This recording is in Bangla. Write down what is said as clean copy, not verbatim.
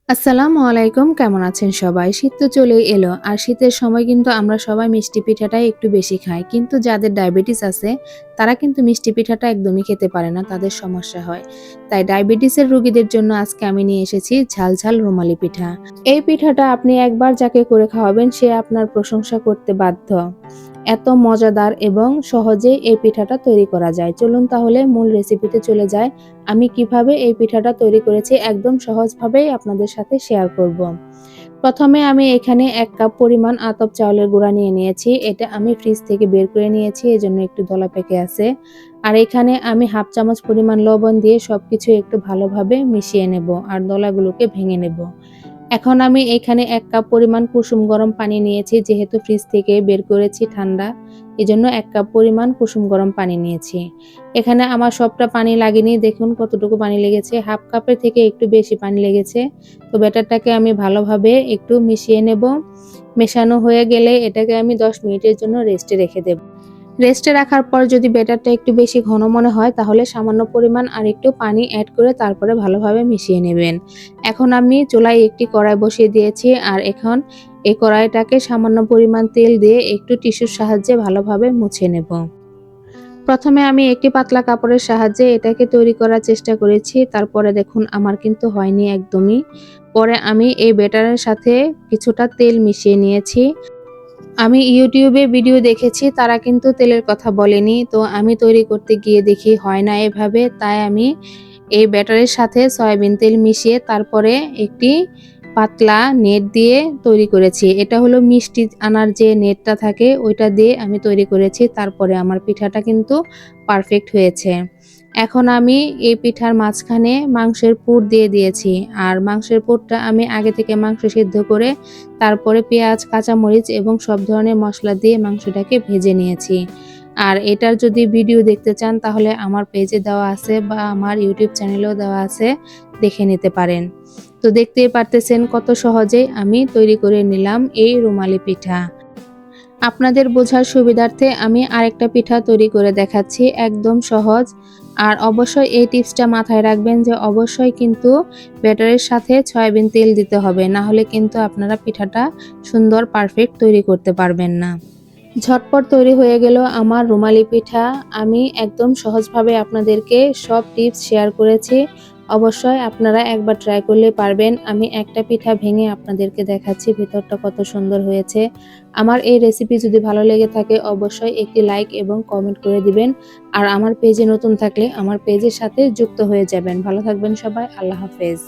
আসসালামু আলাইকুম, কেমন আছেন সবাই? শীত তো চলেই এলো আর শীতের সময় কিন্তু আমরা সবাই মিষ্টি পিঠাটাই একটু বেশি খাই। কিন্তু যাদের ডায়াবেটিস আছে তারা কিন্তু মিষ্টি পিঠাটা একদমই খেতে পারে না, তাদের সমস্যা হয়। তাই ডায়াবেটিসের রোগীদের জন্য আজকে আমি নিয়ে এসেছি ঝাল ঝাল রুমালি পিঠা। এই পিঠাটা আপনি একবার যাকে করে খাওয়াবেন সে আপনার প্রশংসা করতে বাধ্য। এত মজাদার এবং সহজেই এই পিঠাটা তৈরি করা যায়। চলুন তাহলে মূল রেসিপিতে চলে যাই। আমি কিভাবে এই পিঠাটা তৈরি করেছি একদম সহজভাবেই আপনাদের সাথে শেয়ার করব। প্রথমে আমি এখানে ১ কাপ পরিমাণ আতপ চাউলের গুঁড়া নিয়ে নিয়েছি। এটা আমি ফ্রিজ থেকে বের করে নিয়েছি, এজন্য একটু দলা পেকে আছে। আর এখানে আমি ১/২ চামচ পরিমাণ লবণ দিয়ে সবকিছু একটু ভালোভাবে মিশিয়ে নেব আর দলাগুলোকে ভেঙে নেব। এখন আমি এখানে ১ কাপ পরিমাণ কুসুম গরম পানি নিয়েছি, যেহেতু ফ্রিজ থেকে বের করেছি ঠান্ডা, এজন্য ১ কাপ পরিমাণ কুসুম গরম পানি নিয়েছি। এখানে আমার সবটা পানি লাগেনি, দেখুন কতটুকু পানি লেগেছে, ১/২ কাপের থেকে একটু বেশি পানি লেগেছে। তো ব্যাটারটাকে আমি ভালোভাবে একটু মিশিয়ে নেব। মেশানো হয়ে গেলে এটাকে আমি ১০ মিনিটের জন্য রেস্টে রেখে দেব। রেস্টে রাখার পর যদি ব্যাটারটা একটু বেশি ঘন মনে হয় তাহলে সামান্য পরিমাণ আরেকটু পানি এড করে তারপরে ভালোভাবে মিশিয়ে নেবেন। এখন আমি চুলায় একটি কড়াই বসিয়ে দিয়েছি আর এখন এই কড়াইটাকে সামান্য পরিমাণ তেল দিয়ে একটু টিস্যুর সাহায্যে ভালোভাবে মুছে নেব। প্রথমে আমি একটি পাতলা কাপড়ের সাহায্যে এটাকে তৈরি করার চেষ্টা করেছি, তারপরে দেখুন আমার কিন্তু হয়নি একদমই। পরে আমি এই ব্যাটারের সাথে কিছুটা তেল মিশিয়ে নিয়েছি। আমি ইউটিউবে ভিডিও দেখেছি, তারা কিন্তু তেলের কথা বলেনি। তো আমি তৈরি করতে গিয়ে দেখি হয় না এভাবে। তাই আমি এই ব্যাটারের সাথে সয়াবিন তেল মিশিয়ে তারপরে একটি পাতলা নেট দিয়ে তৈরি করেছি। এটা হলো মিষ্টি আনার যে নেটটা থাকে ওইটা দিয়ে আমি তৈরি করেছি। তারপরে আমার পিঠাটা কিন্তু পারফেক্ট হয়েছে। এখন আমি এই পিঠার মাঝখানে মাংসের পুর দিয়ে দিয়েছি। আর মাংসের পুরটা আমি আগে থেকে মাংস সিদ্ধ করে তারপরে পেঁয়াজ, কাঁচামরিচ এবং সব ধরনের মসলা দিয়ে মাংসটাকে ভেজে নিয়েছি। আর এটার যদি ভিডিও দেখতে চান তাহলে আমার পেজে দেওয়া আছে বা আমার ইউটিউব চ্যানেলেও দেওয়া আছে, দেখে নিতে পারেন। তো দেখতেই পারতেছেন কত সহজেই আমি তৈরি করে নিলাম এই রুমালি পিঠা। আপনাদের বোঝার সুবিধার্থে আমি আরেকটা পিঠা তৈরি করে দেখাচ্ছি, একদম সহজ। আর অবশ্যই এই টিপসটা মাথায় রাখবেন যে অবশ্যই কিন্তু ব্যাটারের সাথে সয়াবিন তেল দিতে হবে, না হলে কিন্তু আপনারা পিঠাটা সুন্দর পারফেক্ট তৈরি করতে পারবেন না। ঝটপট তৈরি হয়ে গেল আমার রুমালি পিঠা। আমি একদম সহজভাবে আপনাদেরকে সব টিপস শেয়ার করেছি। অবশ্যই আপনারা একবার ট্রাই করলে পারবেন। আমি একটা পিঠা ভেঙে আপনাদেরকে দেখাচ্ছি ভিতরটা কত সুন্দর হয়েছে। আমার এই রেসিপি যদি ভালো লেগে থাকে অবশ্যই একটি লাইক এবং কমেন্ট করে দিবেন। আর আমার পেজে নতুন থাকলে আমার পেজের সাথে যুক্ত হয়ে যাবেন। ভালো থাকবেন সবাই। আল্লাহ হাফেজ।